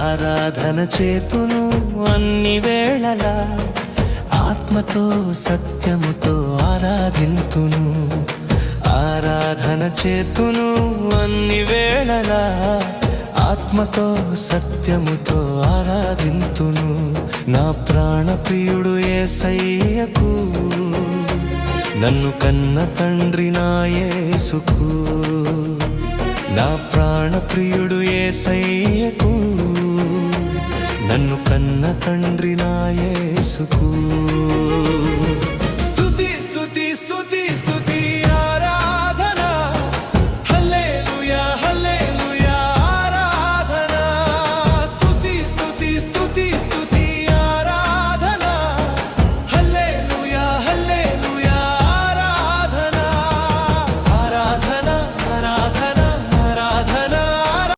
ఆరాధన చేతును అన్ని వేళలా, ఆత్మతో సత్యముతో ఆరాధింతును. ఆరాధన చేతును అన్ని వేళలా, ఆత్మతో సత్యముతో ఆరాధింతును. నా ప్రాణ ప్రియుడు యేసయ్యకు, నన్ను కన్న తండ్రి నా యేసుకు. నా ప్రాణ ప్రియుడు యేసయ్యకు, నన్ను కన్న తండ్రి నా యేసుకు.